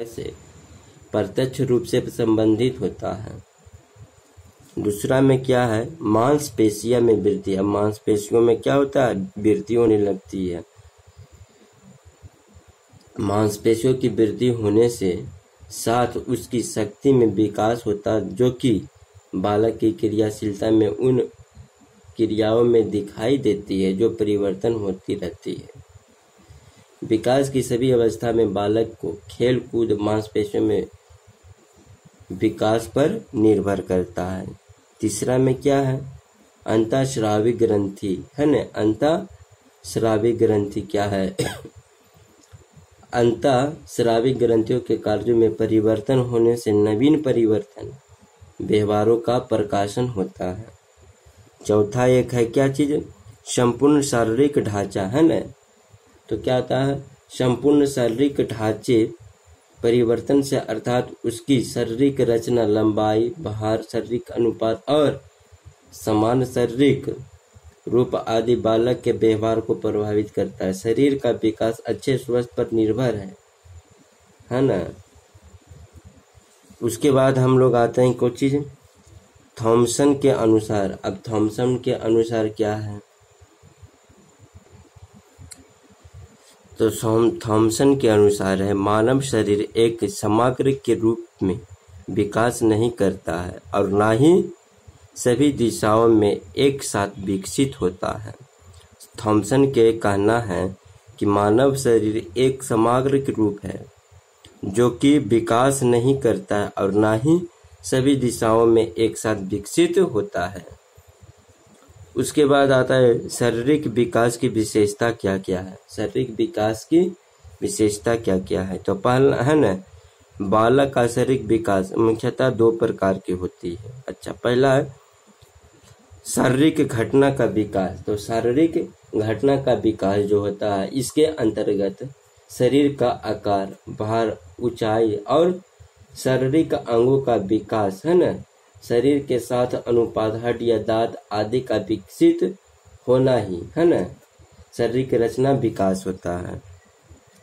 से प्रत्यक्ष रूप से संबंधित होता है। दूसरा में क्या है, मांसपेशियों में वृद्धि। अब मांसपेशियों में क्या होता है, वृद्धि होने लगती है। मांसपेशियों की वृद्धि होने से साथ उसकी शक्ति में विकास होता है, जो कि बालक की क्रियाशीलता में उन क्रियाओं में दिखाई देती है जो परिवर्तन होती रहती है। विकास की सभी अवस्था में बालक को खेल कूद मांसपेशियों में विकास पर निर्भर करता है। तीसरा में क्या है, अंतःस्रावी ग्रंथि है न। अंतःस्रावी ग्रंथि क्या है अंतःस्रावी ग्रंथियों के कार्यों में परिवर्तन होने से नवीन परिवर्तन व्यवहारों का प्रकाशन होता है। चौथा एक है क्या चीज, संपूर्ण शारीरिक ढांचा है न। तो क्या होता है, संपूर्ण शारीरिक ढांचे परिवर्तन से अर्थात उसकी शारीरिक रचना, लंबाई, भार, शारीरिक अनुपात और समान शारीरिक रूप आदि बालक के व्यवहार को प्रभावित करता है। शरीर का विकास अच्छे स्वास्थ्य पर निर्भर है ना। उसके बाद हम लोग आते हैं कुछ चीज थॉमसन के अनुसार। अब थॉमसन के अनुसार क्या है, तो थॉमसन के अनुसार है, मानव शरीर एक समग्र के रूप में विकास नहीं करता है और ना ही सभी दिशाओं में एक साथ विकसित होता है। थॉमसन के कहना है कि मानव शरीर एक समग्र के रूप है जो कि विकास नहीं करता है और ना ही सभी दिशाओं में एक साथ विकसित होता है। उसके बाद आता है शारीरिक विकास की विशेषता क्या क्या है। शारीरिक विकास की विशेषता क्या क्या है, तो पहला है ना, बालक का शारीरिक विकास मुख्यतः दो प्रकार की होती है। अच्छा, पहला है शारीरिक घटना का विकास। तो शारीरिक घटना का विकास जो होता है, इसके अंतर्गत शरीर का आकार, भार, ऊंचाई और शारीरिक अंगों का विकास है ना, शरीर के साथ अनुपात, हड्डियां, दांत आदि का विकसित होना ही है ना, शारीरिक रचना विकास होता है।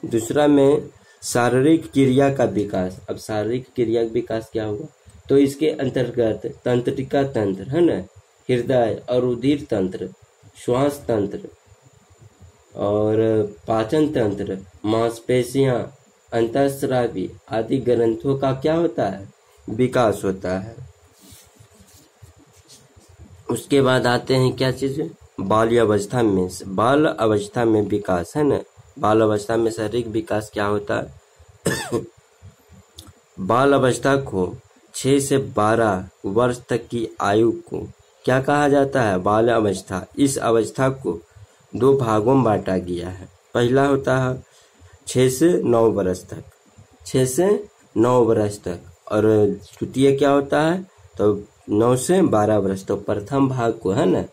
दूसरा में शारीरिक क्रिया का विकास। अब शारीरिक क्रिया का विकास क्या होगा, तो इसके अंतर्गत तंत्रिका तंत्र है ना, हृदय और रुधिर तंत्र, श्वास तंत्र और पाचन तंत्र, मांसपेशियां, अंतःस्रावी आदि ग्रंथों का क्या होता है, विकास होता है। उसके बाद आते हैं क्या चीज, बाल अवस्था में। बाल अवस्था में विकास है ना, बाल अवस्था में शारीरिक विकास क्या होता है बाल अवस्था को 6 से 12 वर्ष तक की आयु को क्या कहा जाता है, बाल अवस्था। इस अवस्था को 2 भागों में बांटा गया है। पहला होता है 6 से 9 वर्ष तक, 6 से 9 वर्ष तक, और द्वितीय क्या होता है, तो 9 से 12 वर्ष। तो प्रथम भाग को है ना,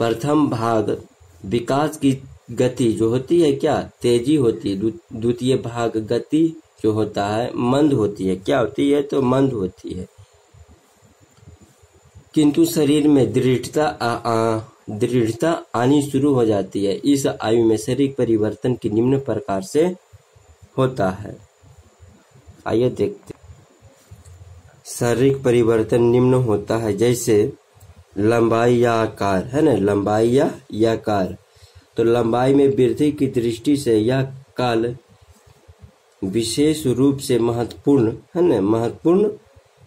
प्रथम भाग विकास की गति जो होती है क्या, तेजी होती है। द्वितीय भाग गति जो होता है मंद होती है। क्या होती है, तो मंद होती है। किंतु शरीर में दृढ़ता आनी शुरू हो जाती है। इस आयु में शारीरिक परिवर्तन की निम्न प्रकार से होता है। आइए देखते। शारीरिक परिवर्तन निम्न होता है, जैसे लंबाई या आकार है ना, लंबाई या आकार। तो लंबाई में वृद्धि की दृष्टि से यह काल विशेष रूप से महत्वपूर्ण है ना, महत्वपूर्ण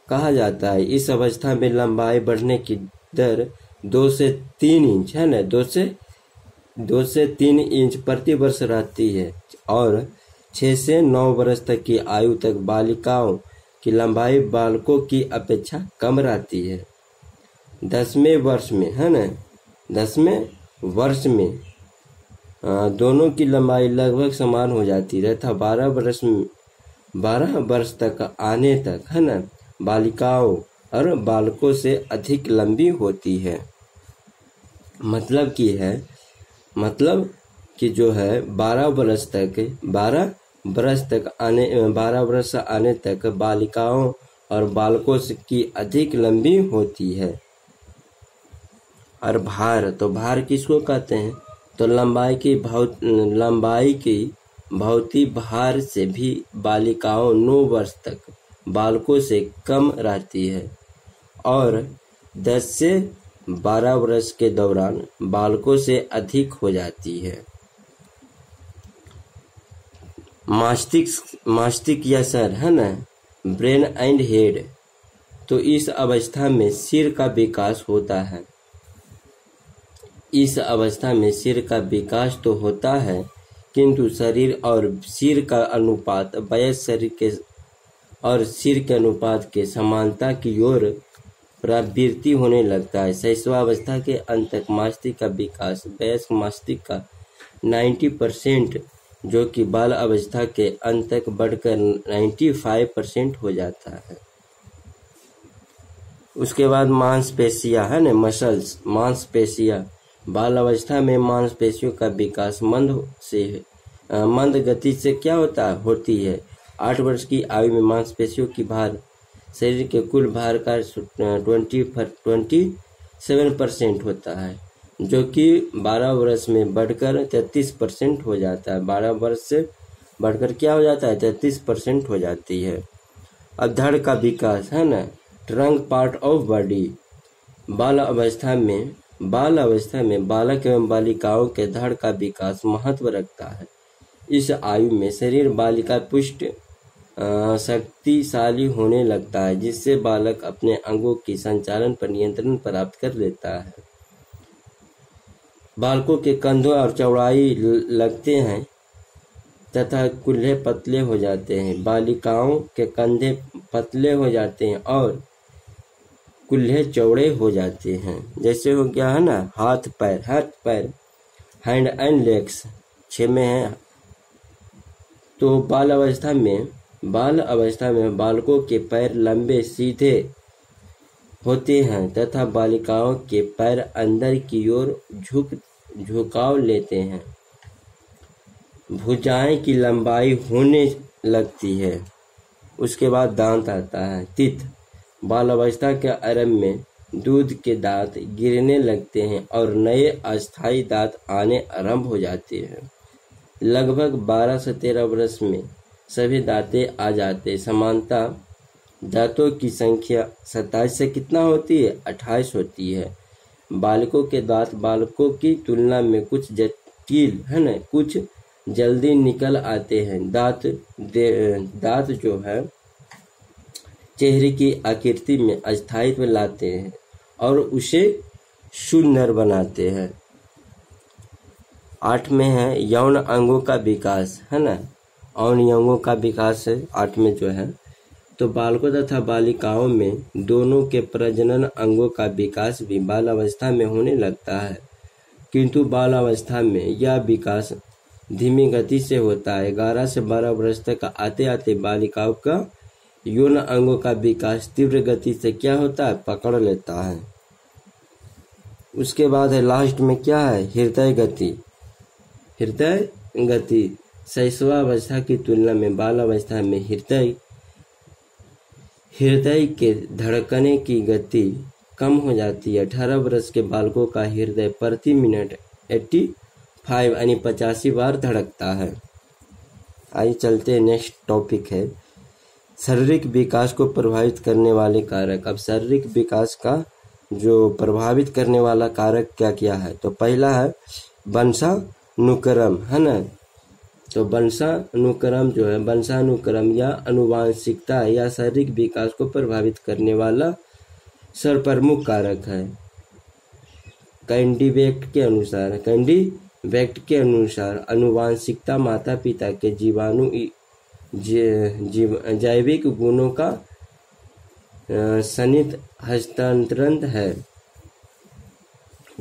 कहा जाता है। इस अवस्था में लंबाई बढ़ने की दर 2 से 3 इंच है ना, 2 से 3 इंच प्रति वर्ष रहती है। और 6 से 9 वर्ष तक की आयु तक बालिकाओं की लंबाई बालकों की अपेक्षा कम रहती है। 10वें वर्ष में है ना, 10वें वर्ष में दोनों की लंबाई लगभग समान हो जाती है तथा 12 वर्ष तक आने तक है ना, बालिकाओं और बालकों से अधिक लंबी होती है। मतलब कि जो है 12 वर्ष आने तक बालिकाओं और बालकों की अधिक लंबी होती है। और भार, तो भार किसको कहते हैं, तो लंबाई की भौतिक भार से भी बालिकाओं 9 वर्ष तक बालकों से कम रहती है और 10 से 12 वर्ष के दौरान बालकों से अधिक हो जाती है। मस्तिष्क या सर है ना, ब्रेन एंड हेड, तो इस अवस्था में सिर का विकास होता है। इस अवस्था में सिर का विकास तो होता है, किंतु शरीर और सिर का अनुपात वयस्क शरीर के और सिर के अनुपात के समानता की ओर प्रवृत्ति होने लगता है। शैशवावस्था के अंत तक मस्तिष्क का विकास वयस्क मस्तिष्क का 90%, जो कि बाल अवस्था के अंत तक बढ़कर 95% हो जाता है। उसके बाद मांसपेशियां है ना, मसल्स, मांसपेशियां। बाल अवस्था में मांसपेशियों का विकास मंद गति से क्या होती है। 8 वर्ष की आयु में मांसपेशियों की भार शरीर के कुल भार का 27% होता है, जो कि 12 वर्ष में बढ़कर 33% हो जाता है। 12 वर्ष से बढ़कर क्या हो जाता है, 33% हो जाती है। अब धड़ का विकास है ना, ट्रंक पार्ट ऑफ बॉडी। बाल अवस्था में बालक एवं बालिकाओं के धड़ का विकास महत्व रखता है। इस आयु में शरीर बालिका पुष्ट शक्तिशाली होने लगता है, जिससे बालक अपने अंगों की संचालन पर नियंत्रण प्राप्त कर लेता है। बालकों के कंधों और चौड़ाई लगते हैं तथा कुल्हे पतले हो जाते हैं। बालिकाओं के कंधे पतले हो जाते हैं और कुल्हे चौड़े हो जाते हैं। जैसे हो गया है ना, हाथ पैर, हैंड एंड लेग्स 6 में है। तो बाल अवस्था में बालकों के पैर लंबे सीधे होते हैं तथा बालिकाओं के पैर अंदर की ओर झुकाव लेते हैं। भुजाएं की लंबाई होने लगती है। उसके बाद दांत आता है, तीत। बाल अवस्था के आरंभ में दूध के दांत गिरने लगते हैं और नए अस्थायी दांत आने आरंभ हो जाते हैं। लगभग 12 से 13 वर्ष में सभी दांतें आ जाते। समानता दांतों की संख्या 27 से कितना होती है, 28 होती है। बालकों के दांत बालकों की तुलना में कुछ जटिल है ना, कुछ जल्दी निकल आते हैं। दांत जो है चेहरे की आकृति में अस्थायित्व लाते हैं और उसे सुंदर बनाते हैं। 8 में है यौन अंगों का विकास है ना, यौन अंगों का विकास है 8 में जो है। तो बालकों तथा बालिकाओं में दोनों के प्रजनन अंगों का विकास भी बाल अवस्था में होने लगता है, किंतु बाल अवस्था में यह विकास धीमी गति से होता है। 11 से 12 वर्ष तक आते आते बालिकाओं का यौन अंगों का विकास तीव्र गति से क्या होता है, पकड़ लेता है। उसके बाद है लास्ट में क्या है, हृदय गति। शैशवावस्था की तुलना में बाल अवस्था में हृदय के धड़कने की गति कम हो जाती है। 18 वर्ष के बालकों का हृदय प्रति मिनट 85 यानी 85 बार धड़कता है। आइए चलते हैं, नेक्स्ट टॉपिक है शारीरिक विकास को प्रभावित करने वाले कारक। अब शारीरिक विकास का जो प्रभावित करने वाला कारक क्या क्या है, तो पहला है वंशानुक्रम है ना। तो वंशानुक्रम जो है, वंशानुक्रम या अनुवांशिकता या शारीरिक विकास को प्रभावित करने वाला सर्वप्रमुख कारक है। कैंडीवेक्ट के अनुसार अनुवांशिकता माता पिता के जीवाणु जैविक गुणों का सनित हस्तांतरण है।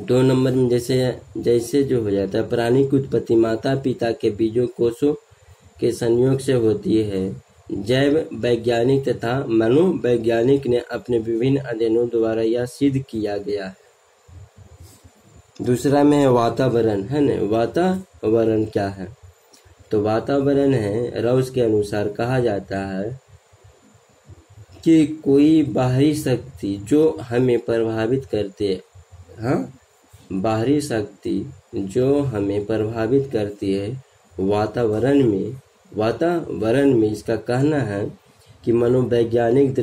2 नंबर में जैसे जो हो जाता है, प्राणी की उत्पत्ति माता पिता के बीजों कोषों के संयोग से होती है। जैव वैज्ञानिक तथा मनोवैज्ञानिक ने अपने विभिन्न अध्ययनों द्वारा यह सिद्ध किया गया है। दूसरा में है वातावरण है ना। वातावरण क्या है, तो वातावरण है राउस के अनुसार कहा जाता है कि कोई बाहरी शक्ति जो हमें प्रभावित करती है, बाहरी शक्ति जो हमें प्रभावित करती है वातावरण में इसका कहना है कि मनोवैज्ञानिक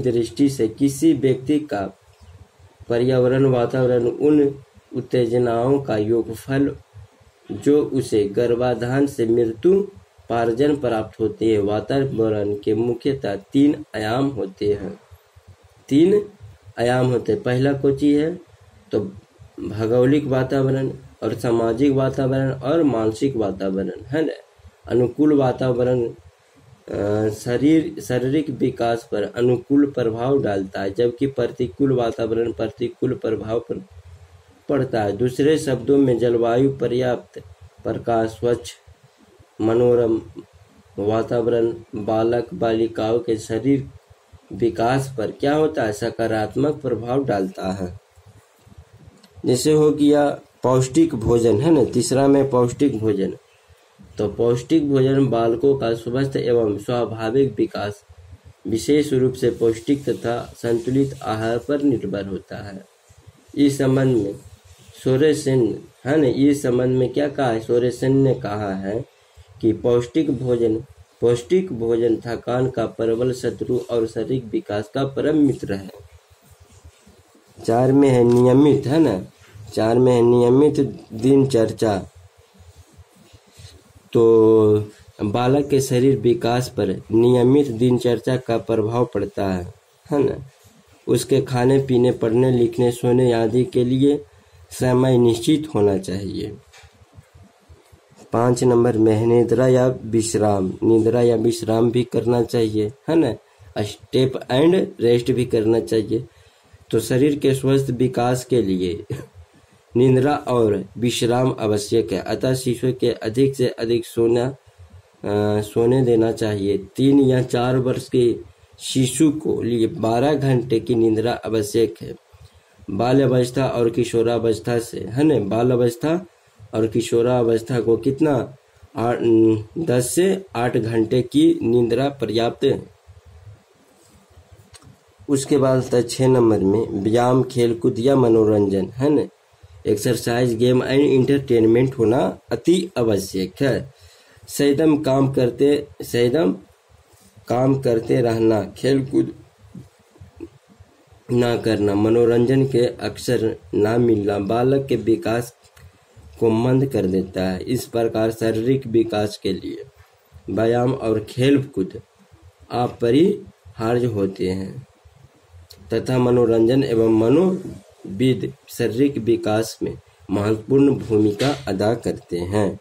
दृष्टि से किसी व्यक्ति का पर्यावरण वातावरण उन उत्तेजनाओं का योगफल जो उसे गर्भाधान से मृत्यु पार्जन प्राप्त होती है। वातावरण के मुख्यतः तीन आयाम होते हैं। पहला कोची है तो भौगोलिक वातावरण और सामाजिक वातावरण और मानसिक वातावरण है ना। अनुकूल वातावरण शारीरिक विकास पर अनुकूल प्रभाव डालता है, जबकि प्रतिकूल वातावरण प्रतिकूल प्रभाव पर पड़ता है। दूसरे शब्दों में जलवायु, पर्याप्त प्रकाश, स्वच्छ मनोरम वातावरण बालक बालिकाओं के शरीर विकास पर क्या होता है, सकारात्मक प्रभाव डालता है। जैसे हो गया पौष्टिक भोजन है ना, तीसरा में पौष्टिक भोजन। तो पौष्टिक भोजन बालकों का स्वस्थ एवं स्वाभाविक विकास विशेष रूप से पौष्टिक तथा संतुलित आहार पर निर्भर होता है। इस संबंध में सोरेसेन है ना, इस संबंध में क्या कहा है, सोरेसेन ने कहा है कि पौष्टिक भोजन थकान का प्रबल शत्रु और शारीरिक विकास का परम मित्र है। 4 में है नियमित है ना, 4 में है नियमित दिनचर्या। तो बालक के शरीर विकास पर नियमित दिनचर्या का प्रभाव पड़ता है ना। उसके खाने पीने, पढ़ने लिखने, सोने आदि के लिए समय निश्चित होना चाहिए। 5 नंबर में निद्रा या विश्राम भी करना चाहिए है ना। स्टेप एंड रेस्ट भी करना चाहिए। तो शरीर के स्वस्थ विकास के लिए निद्रा और विश्राम आवश्यक है, अतः शिशु के अधिक से अधिक सोने देना चाहिए। 3 या 4 वर्ष के शिशु को लिए 12 घंटे की निद्रा आवश्यक है। बाल अवस्था और किशोरावस्था से है ना, बाल अवस्था और किशोरावस्था को कितना 10 से 8 घंटे की निद्रा पर्याप्त है। उसके बाद 6 नंबर में व्यायाम, खेलकूद या मनोरंजन है ना, एक्सरसाइज, गेम एंड इंटरटेनमेंट होना अति आवश्यक है। सैदम काम करते रहना, खेलकूद ना करना, मनोरंजन के अक्सर ना मिलना बालक के विकास को मंद कर देता है। इस प्रकार शारीरिक विकास के लिए व्यायाम और खेलकूद अपरिहार्य होते हैं तथा मनोरंजन एवं मनोविद शारीरिक विकास में महत्वपूर्ण भूमिका अदा करते हैं।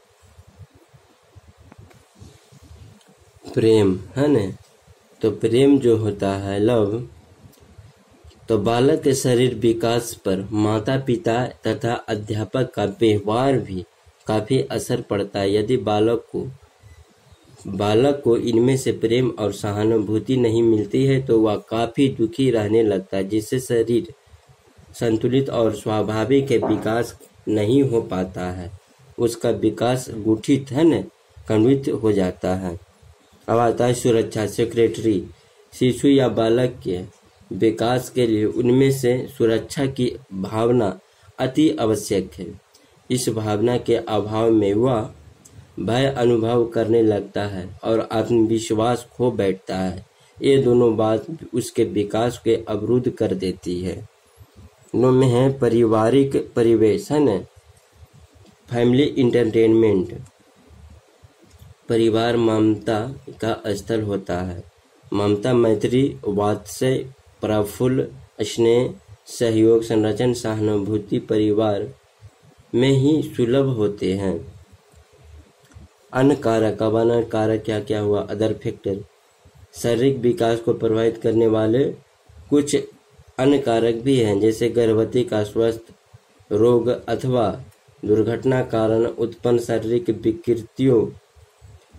प्रेम है ना, तो प्रेम जो होता है लव, तो बालक के शरीर विकास पर माता पिता तथा अध्यापक का व्यवहार भी काफी असर पड़ता है। यदि बालक को इनमें से प्रेम और सहानुभूति नहीं मिलती है तो वह काफी दुखी रहने लगता है, जिससे शरीर संतुलित और स्वाभाविक विकास नहीं हो पाता है। उसका विकास गुठित है न खंडित हो जाता है। अब आता है सुरक्षा, सेक्रेटरी। शिशु या बालक के विकास के लिए उनमें से सुरक्षा की भावना अति आवश्यक है। इस भावना के अभाव में वह भय अनुभव करने लगता है और आत्मविश्वास खो बैठता है। ये दोनों बात उसके विकास के अवरुद्ध कर देती है। में है पारिवारिक परिवेश है न, फैमिली इंटरटेनमेंट। परिवार ममता का स्थल होता है। ममता, मैत्री, वात्सल्य, प्रफुल्ल, स्नेह, सहयोग, संरक्षण, सहानुभूति परिवार में ही सुलभ होते हैं। अन्य कारक, अब अन्य कारक क्या क्या हुआ, अदर फैक्टर। शारीरिक विकास को प्रभावित करने वाले कुछ अन्य कारक भी हैं, जैसे गर्भवती का स्वास्थ्य, रोग अथवा दुर्घटना कारण उत्पन्न शारीरिक विकृतियों,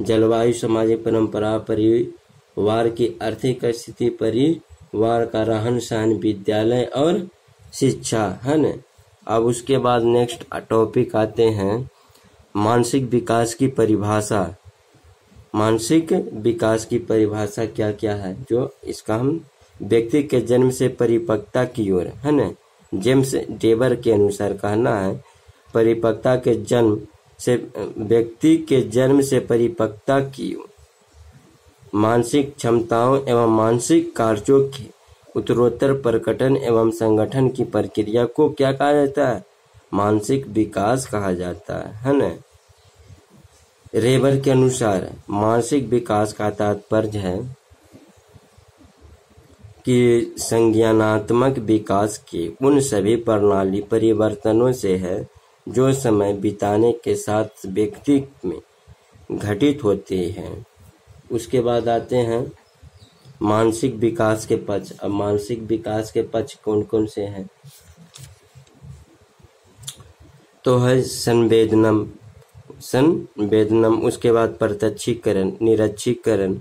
जलवायु, सामाजिक परंपरा, परिवार की आर्थिक स्थिति, परिवार का रहन सहन, विद्यालय और शिक्षा है न। अब उसके बाद नेक्स्ट टॉपिक आते हैं मानसिक विकास की परिभाषा। मानसिक विकास की परिभाषा क्या क्या है, जो इसका हम व्यक्ति के जन्म से परिपक्वता की ओर है न, जेम्स डेबर के अनुसार कहना है परिपक्वता के जन्म से व्यक्ति के जन्म से परिपक्वता की मानसिक क्षमताओं एवं मानसिक कार्यों के उत्तरोत्तर प्रकटन एवं संगठन की प्रक्रिया को क्या कहा जाता है? मानसिक विकास कहा जाता है ना। रेबर के अनुसार मानसिक विकास का तात्पर्य है कि संज्ञानात्मक विकास के उन सभी प्रणाली परिवर्तनों से है जो समय बिताने के साथ व्यक्ति में घटित होते हैं। उसके बाद आते हैं मानसिक विकास के पक्ष। अब मानसिक विकास के पक्ष कौन कौन से हैं? तो है संवेदनम, उसके बाद प्रत्यक्षीकरण, निरीक्षीकरण,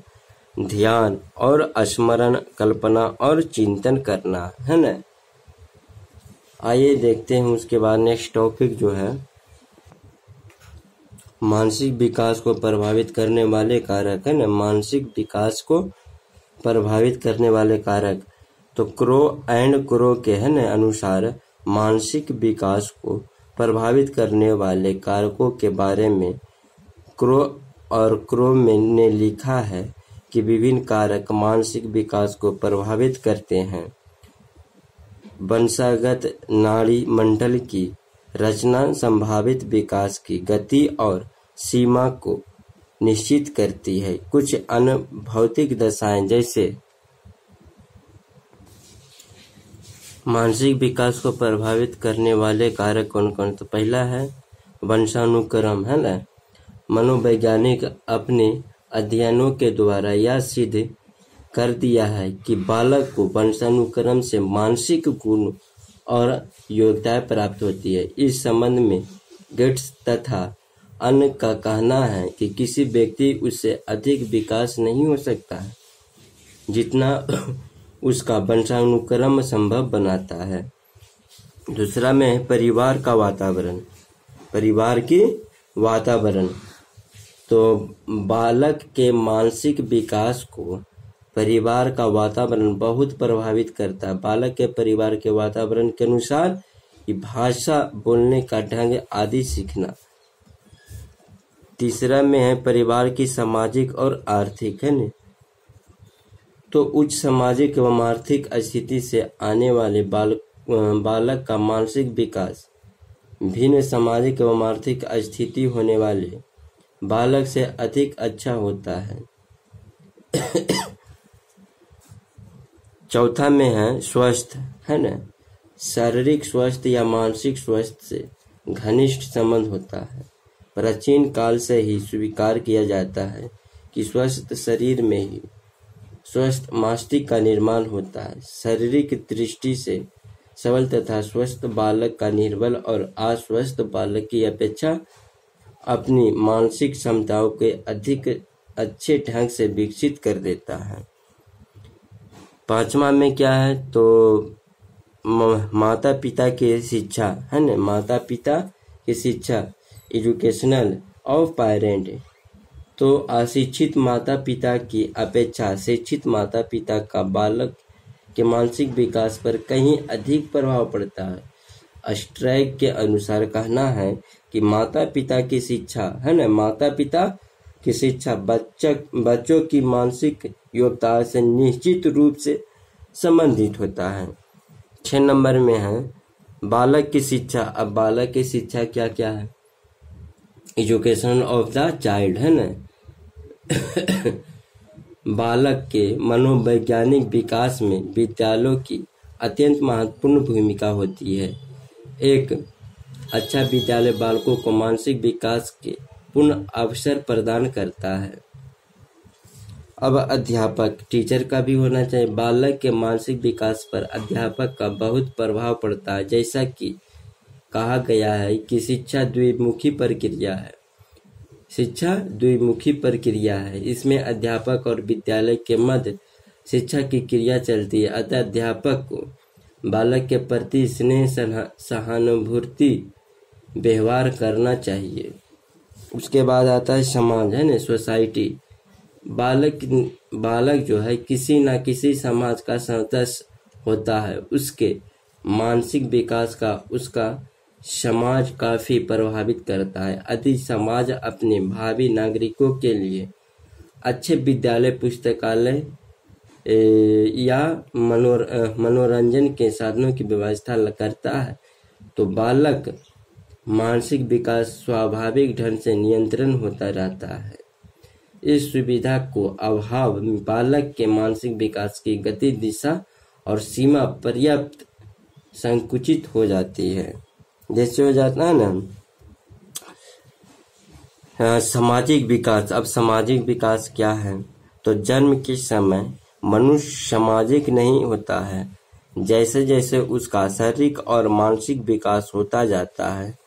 ध्यान और स्मरण, कल्पना और चिंतन करना, है ना। आइए देखते हैं उसके बाद नेक्स्ट टॉपिक जो है मानसिक विकास को प्रभावित करने वाले कारक, है ना। मानसिक विकास को प्रभावित करने वाले कारक, तो क्रो के है ना अनुसार मानसिक विकास को प्रभावित करने वाले कारकों के बारे में क्रो ने लिखा है कि विभिन्न कारक मानसिक विकास को प्रभावित करते हैं। वंशागत नाड़ी मंडल की रचना संभावित विकास की गति और सीमा को निश्चित करती है। कुछ अन्य भौतिक दशाएं जैसे मानसिक विकास को प्रभावित करने वाले कारक कौन कौन? तो पहला है वंशानुक्रम, है ना। मनोवैज्ञानिक अपने अध्ययनों के द्वारा यह सिद्ध कर दिया है कि बालक को वंशानुक्रम से मानसिक गुण और योग्यताएं प्राप्त होती है। इस संबंध में गेट्स तथा अन्य का कहना है कि किसी व्यक्ति उससे अधिक विकास नहीं हो सकता है जितना उसका वंशानुक्रम संभव बनाता है। दूसरा में है परिवार का वातावरण, परिवार की वातावरण। तो बालक के मानसिक विकास को परिवार का वातावरण बहुत प्रभावित करता है। बालक के परिवार के वातावरण के अनुसार भाषा, बोलने का ढंग आदि सीखना। तीसरा में है परिवार की सामाजिक और आर्थिक, है न। तो उच्च सामाजिक एवं आर्थिक स्थिति से आने वाले बालक का मानसिक विकास भिन्न सामाजिक एवं आर्थिक स्थिति होने वाले बालक से अधिक अच्छा होता है। चौथा में है स्वस्थ, है न। शारीरिक स्वास्थ्य या मानसिक स्वास्थ्य से घनिष्ठ संबंध होता है। प्राचीन काल से ही स्वीकार किया जाता है कि स्वस्थ शरीर में ही स्वस्थ मस्तिष्क का निर्माण होता है। शारीरिक दृष्टि से सबल तथा स्वस्थ बालक का निर्बल और अस्वस्थ बालक की अपेक्षा अपनी मानसिक क्षमताओं के अधिक अच्छे ढंग से विकसित कर देता है। पांचवा में क्या है? तो माता पिता की शिक्षा, है न। माता पिता की शिक्षा, एजुकेशनल ऑफ पेरेंट। तो अशिक्षित माता पिता की अपेक्षा शिक्षित माता पिता का बालक के मानसिक विकास पर कहीं अधिक प्रभाव पड़ता है। स्ट्राइक के अनुसार कहना है कि माता पिता की शिक्षा, है न, माता पिता की शिक्षा बच्चों की मानसिक योग्यता से निश्चित रूप से संबंधित होता है। 6 नंबर में है बालक की शिक्षा। अब बालक की शिक्षा क्या क्या है? एजुकेशन ऑफ द चाइल्ड, है न। बालक के मनोवैज्ञानिक विकास में विद्यालयों की अत्यंत महत्वपूर्ण भूमिका होती है। एक अच्छा विद्यालय बालकों को मानसिक विकास के पूर्ण अवसर प्रदान करता है। अब अध्यापक, टीचर का भी होना चाहिए। बालक के मानसिक विकास पर अध्यापक का बहुत प्रभाव पड़ता है। जैसा कि कहा गया है कि शिक्षा द्विमुखी प्रक्रिया है। शिक्षा द्विमुखी प्रक्रिया है। इसमें अध्यापक और विद्यालय के मध्य शिक्षा की क्रिया चलती है। अतः अध्यापक को बालक के प्रति स्नेह सहानुभूति व्यवहार करना चाहिए। उसके बाद आता है समाज, है न, सोसाइटी। बालक जो है किसी न किसी समाज का सदस्य होता है। उसके मानसिक विकास का उसका समाज काफी प्रभावित करता है। यदि समाज अपने भावी नागरिकों के लिए अच्छे विद्यालय, पुस्तकालय या मनोरंजन के साधनों की व्यवस्था करता है तो बालक मानसिक विकास स्वाभाविक ढंग से नियंत्रण होता रहता है। इस सुविधा को अभाव बालक के मानसिक विकास की गति, दिशा और सीमा पर्याप्त संकुचित हो जाती है। जैसे हो जाता है ना सामाजिक विकास। अब सामाजिक विकास क्या है? तो जन्म के समय मनुष्य सामाजिक नहीं होता है। जैसे जैसे उसका शारीरिक और मानसिक विकास होता जाता है,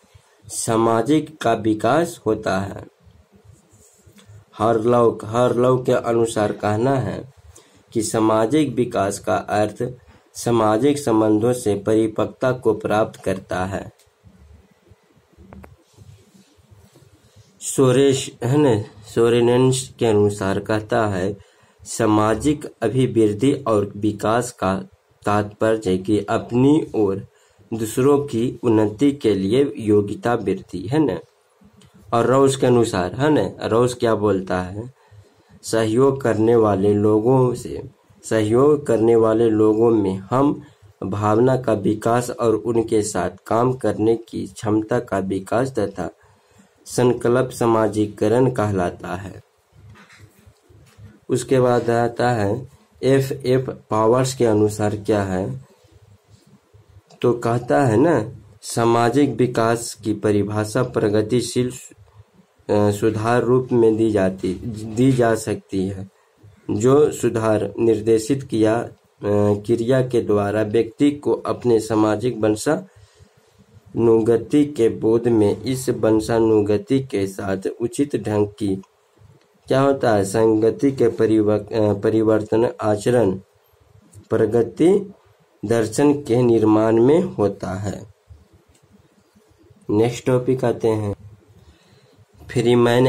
सामाजिक का विकास होता है। हार्लोव के अनुसार कहना है कि सामाजिक विकास का अर्थ सामाजिक संबंधों से परिपक्वता को प्राप्त करता है। सोरेनेंस के अनुसार कहता है सामाजिक अभिवृद्धि और विकास का तात्पर्य है कि अपनी और दूसरों की उन्नति के लिए योग्यता वृद्धि है न। और रोज के अनुसार है न, रोज क्या बोलता है? सहयोग करने वाले लोगों में हम भावना का विकास और उनके साथ काम करने की क्षमता का विकास तथा संकल्प समाजीकरण कहलाता है। उसके बाद आता है F. पावर्स के अनुसार क्या है? तो कहता है ना सामाजिक विकास की परिभाषा प्रगतिशील सुधार रूप में दी जा सकती है, जो सुधार निर्देशित क्रिया के द्वारा व्यक्ति को अपने सामाजिक वंशानुगति के बोध में इस वंशानुगति के साथ उचित ढंग की क्या होता है संगति के परिवर्तन आचरण प्रगति दर्शन के निर्माण में होता है। नेक्स्ट टॉपिक आते हैं फ्रीमैन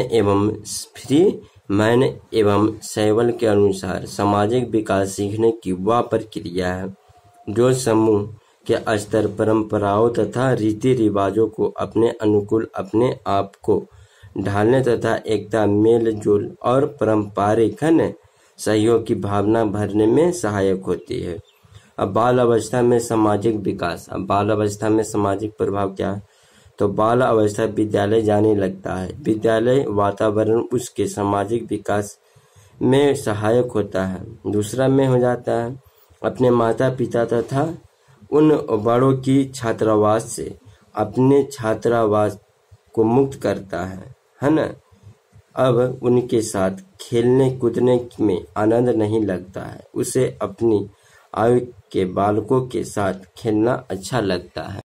एवं सैवल के अनुसार सामाजिक विकास सीखने की वह प्रक्रिया है जो समूह के स्तर, परंपराओं तथा रीति रिवाजों को अपने अनुकूल अपने आप को ढालने तथा एकता, मेल जोल और पारंपरिक सहयोग की भावना भरने में सहायक होती है। अब बाल अवस्था में सामाजिक विकास। अब बाल अवस्था में सामाजिक प्रभाव क्या है? तो बाल अवस्था विद्यालय जाने लगता है। विद्यालय वातावरण उसके सामाजिक विकास में सहायक होता है। दूसरा में हो जाता है अपने माता पिता तथा उन बड़ों की छात्रावास से अपने छात्रावास को मुक्त करता है ना। अब उनके साथ खेलने कूदने में आनंद नहीं लगता है, उसे अपनी आयु के बालकों के साथ खेलना अच्छा लगता है।